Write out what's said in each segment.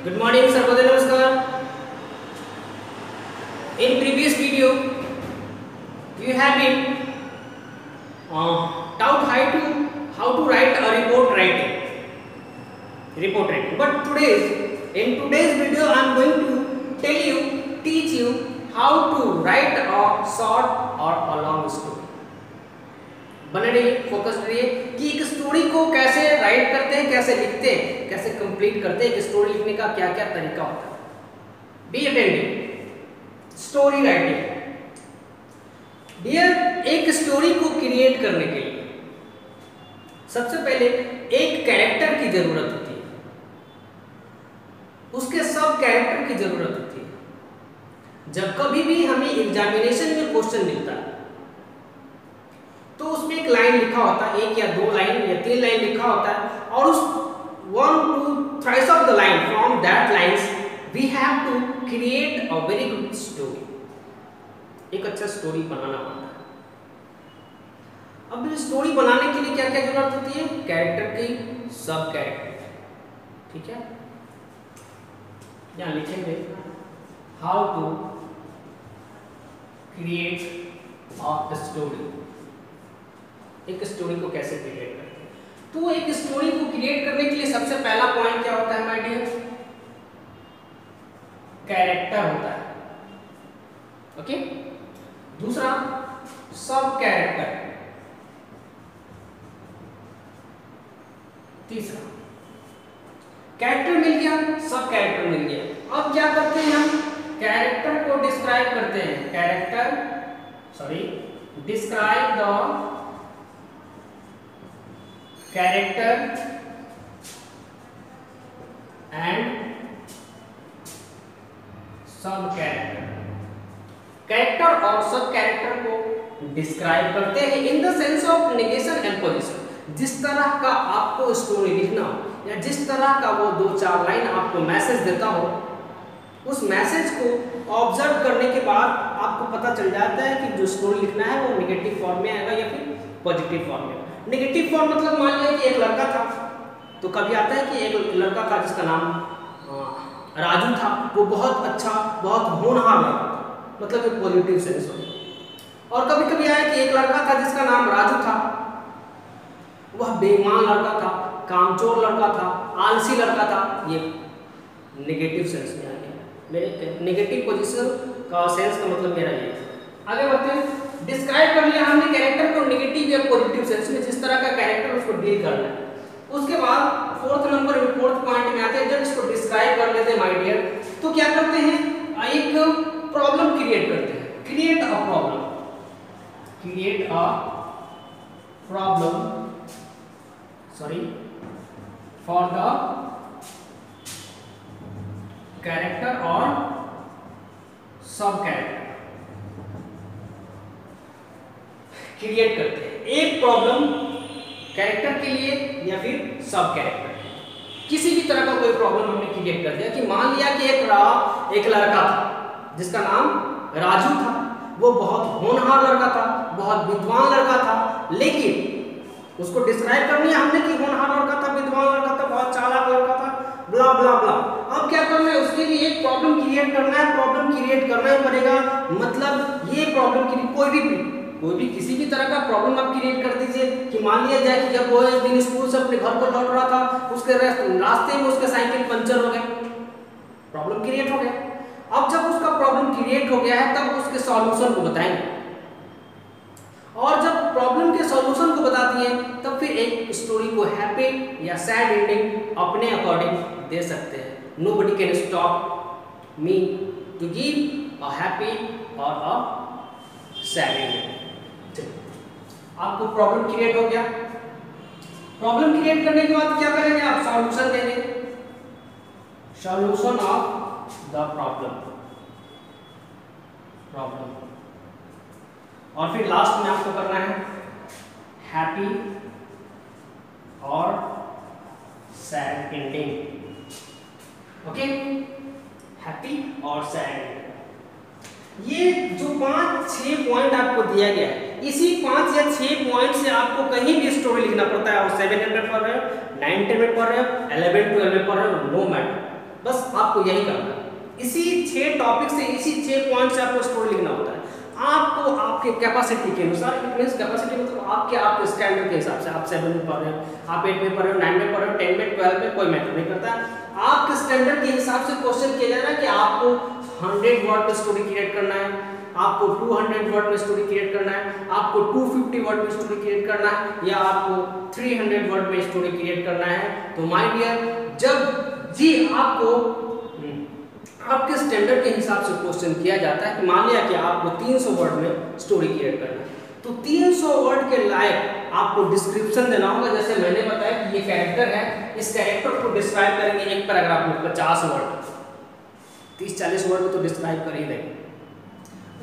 Good morning, Sarvodaya Namaskar. In previous video, you have been taught how to write a report writing. But in today's video, I am going to teach you how to write a short or a long story. बने रहिए, focus रहिए कि एक story को कैसे right करते हैं, कैसे लिखते हैं, कैसे कंप्लीट करते हैं, एक स्टोरी लिखने का क्या क्या तरीका होता है। Be attending story writing. Dear, एक स्टोरी को क्रिएट करने के लिए सबसे पहले एक कैरेक्टर की जरूरत होती है, उसके सब कैरेक्टर की जरूरत होती है। जब कभी भी हमें एग्जामिनेशन में क्वेश्चन मिलता है तो उसमें एक लाइन लिखा होता है, एक या दो लाइन या तीन लाइन लिखा होता है, और उस 1 to 3 of the line from that lines we have to create a very good story. एक अच्छा स्टोरी बनाना पड़ता है। अब स्टोरी बनाने के लिए क्या क्या जरूरत होती है? कैरेक्टर की, सब कैरेक्टर, ठीक है। यहाँ लिखेंगे how to create a story. एक स्टोरी को कैसे क्रिएट करते हैं? तो एक स्टोरी को क्रिएट करने के लिए सबसे पहला पॉइंट क्या होता है माय डियर? कैरेक्टर होता है, ओके। दूसरा सब कैरेक्टर, तीसरा कैरेक्टर मिल गया, सब कैरेक्टर मिल गया। अब क्या करते हैं हम? कैरेक्टर को डिस्क्राइब करते हैं। डिस्क्राइब द कैरेक्टर एंड सब कैरेक्टर। कैरेक्टर और सब कैरेक्टर को डिस्क्राइब करते हैं in the sense of negation and position. जिस तरह का आपको स्टोरी लिखना हो या जिस तरह का वो 2-4 लाइन आपको मैसेज देता हो, उस मैसेज को ऑब्जर्व करने के बाद आपको पता चल जाता है कि जो स्टोरी लिखना है वो नेगेटिव फॉर्म में आएगा या फिर पॉजिटिव फॉर्म में। नेगेटिव फॉर्म मतलब मान लिया कि एक लड़का था, तो कभी आता है कि एक लड़का था जिसका नाम राजू था, वो बहुत अच्छा, बहुत होनहार लड़का था, मतलब एक पॉजिटिव सेंस हो। और कभी कभी आया कि एक लड़का था जिसका नाम राजू था, वह बेईमान लड़का था, कामचोर लड़का था, आलसी लड़का था। ये नेगेटिव सेंस में आ गया। मेरे नेगेटिव पोजीशन का सेंस का मतलब मेरा ये। आगे बढ़ते हैं। डिस्क्राइब कर लिया हमने कैरेक्टर को नेगेटिव या पॉजिटिव सेंस में, जिस तरह का कैरेक्टर उसको डील करना है। उसके बाद फोर्थ पॉइंट में आते हैं। जब इसको डिस्क्राइब कर लेते हैं माय डियर, तो क्या करते हैं? एक प्रॉब्लम क्रिएट करते हैं। Create a problem for the character और सब कैरेक्टर क्रिएट करते हैं। एक प्रॉब्लम कैरेक्टर के लिए या फिर सब कैरेक्टर, किसी भी तरह का कोई प्रॉब्लम हमने क्रिएट कर दिया कि मान लिया कि एक लड़का था जिसका नाम राजू था। वो बहुत होनहार लड़का था, बहुत विद्वान लड़का था, लेकिन उसको डिस्क्राइब कर लिया हमने कि होनहार लड़का था, विद्वान लड़का था, बहुत चालाक लड़का था, ब्ला ब्ला ब्ला। अब क्या करना है? उसके लिए एक प्रॉब्लम क्रिएट करना है। प्रॉब्लम क्रिएट करना ही पड़ेगा, मतलब ये प्रॉब्लम की कोई भी किसी भी तरह का प्रॉब्लम आप क्रिएट कर दीजिए कि मान लिया जाए कि जब वो एक दिन स्कूल से अपने घर को लौट रहा था, उसके रास्ते में उसका साइकिल पंचर हो गया, प्रॉब्लम क्रिएट हो गया। अब जब उसका प्रॉब्लम क्रिएट हो गया है, तब उसके सॉल्यूशन को बताएंगे, और जब प्रॉब्लम के सॉल्यूशन को बता दिए, तब फिर एक स्टोरी को हैप्पी या सैड एंडिंग अपने अकॉर्डिंग दे सकते हैं। Nobody can stop me to give a happy और अ सैड एंडिंग। आपको प्रॉब्लम क्रिएट हो गया। प्रॉब्लम क्रिएट करने के बाद क्या करेंगे? आप सॉल्यूशन देंगे, सॉल्यूशन ऑफ द प्रॉब्लम, और फिर लास्ट में आपको करना है हैप्पी और सैड एंडिंग। ओके, हैप्पी और सैड एंडिंग। ये जो 5-6 पॉइंट आपको दिया गया है, इसी 5 या 6 पॉइंट से आपको कहीं भी स्टोरी लिखना पड़ता है। और 700 में पढ़ रहे हो, 9-10 में पढ़ रहे हो, 11-12 में पढ़ रहे हो, नो मैटर, बस आपको यही करना है। इसी 6 टॉपिक से, इसी 6 पॉइंट से आपको स्टोरी लिखना होता है। आपको आपके कैपेसिटी के अनुसार, इट मींस कैपेसिटी मतलब आपके स्टैंडर्ड के हिसाब से, आप 7 में पढ़ रहे हो, आप 8 में पढ़ रहे हो, 9 में पढ़ रहे हो, 10 में, 12 में, कोई मैटर नहीं करता। आपके स्टैंडर्ड के हिसाब से क्वेश्चन किया जाए ना कि आपको 100 वर्ड में स्टोरी क्रिएट करना है, आपको 200 वर्ड में स्टोरी क्रिएट करना है, आपको 250 वर्ड में स्टोरी क्रिएट करना है, या आपको 300 वर्ड में स्टोरी क्रिएट करना है। तो माय डियर, जब जी आपको आपके स्टैंडर्ड के हिसाब से क्वेश्चन किया जाता है कि मान लिया कि आपको 300 वर्ड में स्टोरी क्रिएट करना है, तो 300 वर्ड के लायक आपको डिस्क्रिप्शन देना होगा। जैसे मैंने बताया कि ये कैरेक्टर है, इस कैरेक्टर को डिस्क्राइब करेंगे एक पैराग्राफ में 50 वर्ड, 30-40 वर्ड में तो डिस्क्राइब कर ही देंगे।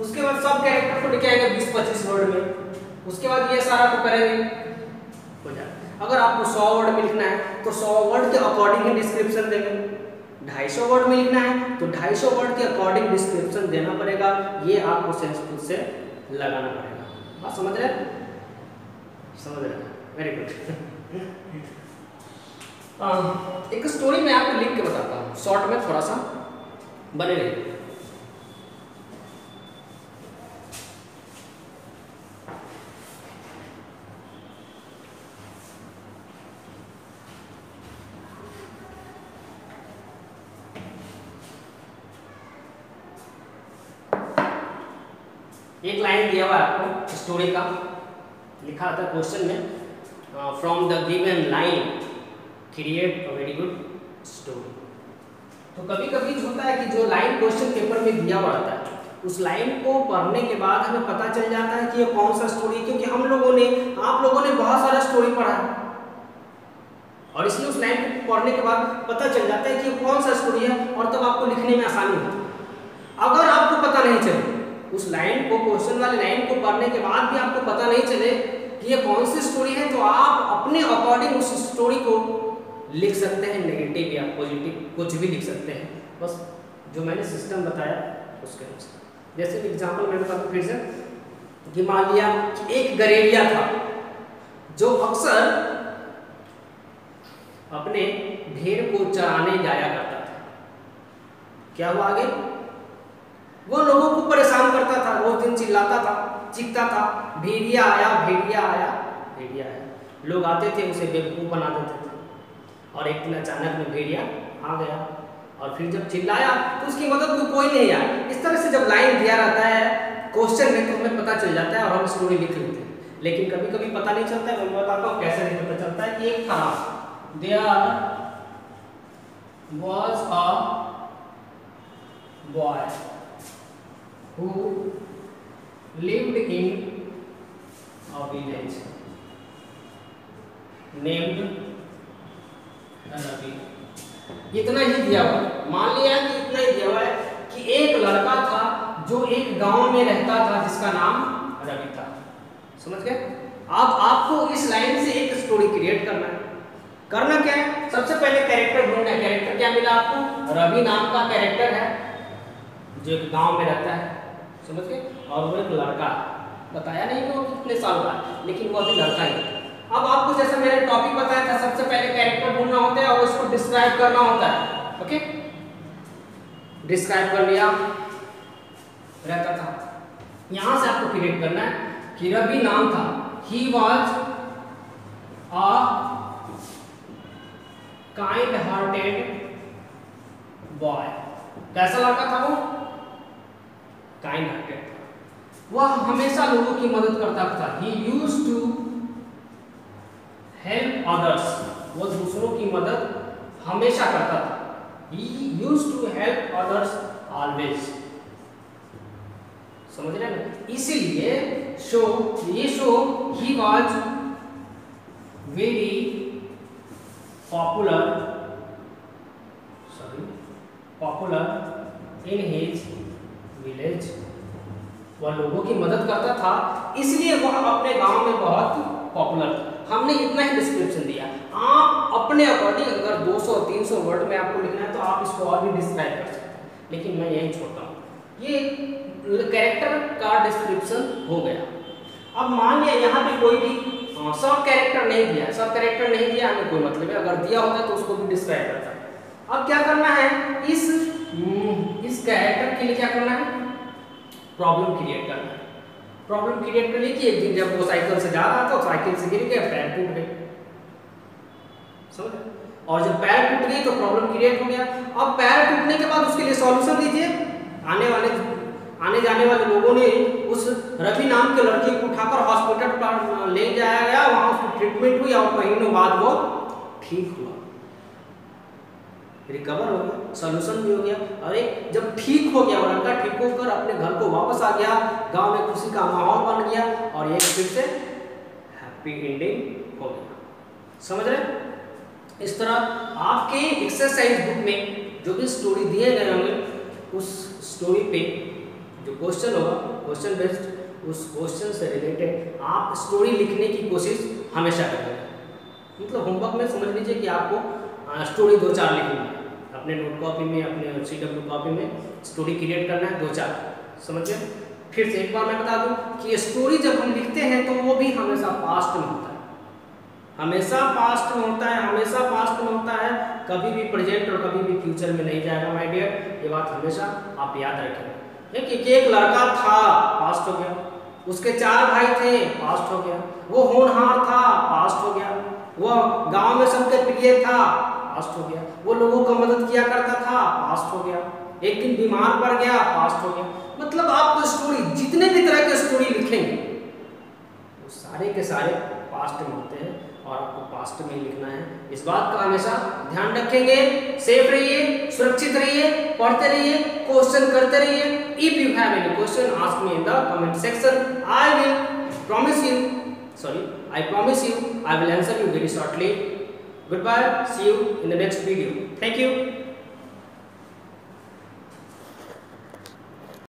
उसके बाद सब कैरेक्टर को लिखेंगे 20-25 वर्ड में, उसके बाद ये सारा को करेंगे, हो जाए। अगर आपको 100 वर्ड में लिखना है तो 100 वर्ड के अकॉर्डिंग ही डिस्क्रिप्शन देंगे। 250 वर्ड में लिखना है तो 250 वर्ड के अकॉर्डिंग डिस्क्रिप्शन देना पड़ेगा। ये आपको सेंस खुद से लगाना पड़ेगा। बात समझ रहे हैं? समझ रहे हैं? Very good. एक स्टोरी मैं आपको लिख के बताता हूँ, शॉर्ट में थोड़ा सा बने रहिए। एक लाइन दिया हुआ है आपको स्टोरी का, लिखा था क्वेश्चन में, from the given line create a very good story. तो कभी कभी होता है कि जो लाइन क्वेश्चन पेपर में दिया हुआ रहता है, उस लाइन को पढ़ने के बाद हमें पता चल जाता है कि ये कौन सा स्टोरी है, क्योंकि हम लोगों ने, आप लोगों ने बहुत सारा स्टोरी पढ़ा है, और इसलिए उस लाइन को पढ़ने के बाद पता चल जाता है कि ये कौन सा स्टोरी है, और तब आपको लिखने में आसानी होती है। अगर आपको पता नहीं चले उस लाइन को, क्वेश्चन वाली लाइन को पढ़ने के बाद भी आपको पता नहीं चले कि ये कौन सी स्टोरी है, तो आप अपने अकॉर्डिंग उस स्टोरी को लिख सकते हैं, नेगेटिव या पॉजिटिव, कुछ भी लिख सकते हैं, बस जो मैंने सिस्टम बताया उसके अनुसार। जैसे एग्जांपल मैंने बताया फिर से कि मान लिया कि एक गरेड़िया था जो अक्सर अपने भेड़ को चराने जाया करता था। क्या हुआ आगे? वो लोगों को परेशान करता था, रोज दिन चिल्लाता था, चीखता था, भेड़िया आया, भेड़िया आया, भेड़िया आया। लोग आते थे, उसे बेवकूफ़ बना देते थे, और एक दिन अचानक में भेड़िया आ गया, और फिर जब चिल्लाया तो उसकी मदद को कोई नहीं आया। इस तरह से जब लाइन दिया रहता है क्वेश्चन में तो हमें पता चल जाता है और हम स्टोरी लिख लेते हैं। लेकिन कभी कभी पता नहीं चलता है, मैं बताता हूँ कैसे नहीं पता चलता है कि एक था, there was a boy who lived in a village named Ravi. इतना ही दिया हुआ, मान लिया कि इतना ही दिया हुआ है कि एक लड़का था जो एक गांव में रहता था जिसका नाम रवि था। समझ गए? अब आपको इस लाइन से एक स्टोरी क्रिएट करना है। करना क्या है? सबसे पहले कैरेक्टर ढूंढना है। कैरेक्टर क्या मिला आपको? रवि नाम का कैरेक्टर है जो एक गांव में रहता है, समझ गए? और वो एक लड़का, बताया नहीं कि वो कितने साल का है, लेकिन वो अभी लड़का ही है। अब आपको जैसे मैंने टॉपिक बताया था, सबसे पहले कैरेक्टर ढूंढना होता है और उसको डिस्क्राइब करना होता है। ओके, डिस्क्राइब कर लिया, रहता था। यहां से आपको क्रिएट करना है कि रवि नाम था, he was a kind hearted boy. कैसा लड़का था वो? Kind hearted. वह हमेशा लोगों की मदद करता था। He used to help others। वह दूसरों की मदद हमेशा करता था। He used to help others always। समझ रहे हैं? इसीलिए ये show he was very popular in his village. वह लोगों की मदद करता था, इसलिए वह अपने गांव में बहुत पॉपुलर था। हमने इतना ही डिस्क्रिप्शन दिया। आप अपने अकॉर्डिंग अगर 200-300 वर्ड में आपको लिखना है तो आप इसको और भी डिस्क्राइब कर सकते हैं, लेकिन मैं यही छोड़ता हूँ। ये कैरेक्टर का डिस्क्रिप्शन हो गया। अब मान लिया यहाँ पे कोई भी सब कैरेक्टर नहीं दिया, सब कैरेक्टर नहीं दिया हमें कोई मतलब है, अगर दिया होता तो उसको भी डिस्क्राइब करता है। अब क्या करना है, इस कैरेक्टर के लिए क्या करना है, प्रॉब्लम क्रिएट करना है। प्रॉब्लम क्रिएट करने की, एक दिन जब वो साइकिल से जा रहा था, साइकिल से गिर गया, पैर टूट गए, समझ? और जब पैर टूट गई तो प्रॉब्लम क्रिएट हो गया। अब पैर टूटने के बाद उसके लिए सॉल्यूशन दीजिए। आने जाने वाले लोगों ने उस रवि नाम के लड़के को उठाकर हॉस्पिटल पर ले जाया गया, वहां उसकी ट्रीटमेंट हुई और महीनों बाद वो ठीक हुआ, रिकवर हो गया, सॉल्यूशन भी हो गया। अरे जब ठीक हो गया, वो लड़का ठीक होकर अपने घर को वापस आ गया, गांव में खुशी का माहौल बन गया और एक फिर से हैप्पी एंडिंग हो गया। समझ रहे? इस तरह आपके एक्सरसाइज बुक में जो भी स्टोरी दिए गए होंगे, उस स्टोरी पे जो क्वेश्चन होगा, क्वेश्चन बेस्ड, उस क्वेश्चन से रिलेटेड आप स्टोरी लिखने की कोशिश हमेशा करेंगे। मतलब होमवर्क में समझ लीजिए कि आपको स्टोरी 2-4 लिखनी है, अपने नोट कॉपी में, अपने CW कॉपी में स्टोरी क्रिएट करना है 2-4, समझिए। फिर से एक बार मैं बता दूं कि स्टोरी जब हम लिखते हैं तो वो भी हमेशा पास्ट में होता है, हमेशा पास्ट में होता है, हमेशा पास्ट में होता है, कभी भी प्रेजेंट और कभी भी फ्यूचर में नहीं जाएगा माय डियर। ये बात हमेशा आप याद रखें। एक लड़का था, पास्ट हो गया, उसके 4 भाई थे, पास्ट हो गया, वो होनहार था, पास्ट हो गया, वो गांव में सबके प्रिय था, पास्ट हो गया, वो लोगों का मदद किया करता था, पास्ट हो गया, एक दिन बीमार पड़ गया, पास्ट हो गया। मतलब आपको स्टोरी, जितने भी तरह के स्टोरी लिखेंगे वो सारे के सारे पास्ट में होते हैं और आपको पास्ट में ही लिखना है। इस बात का हमेशा ध्यान रखेंगे। सेफ रहिए, सुरक्षित रहिए, पढ़ते रहिए, क्वेश्चन करते रहिए। If you have any question, ask me in the comment section. I promise you, I will answer you very shortly. Goodbye, see you in the next video. Thank you.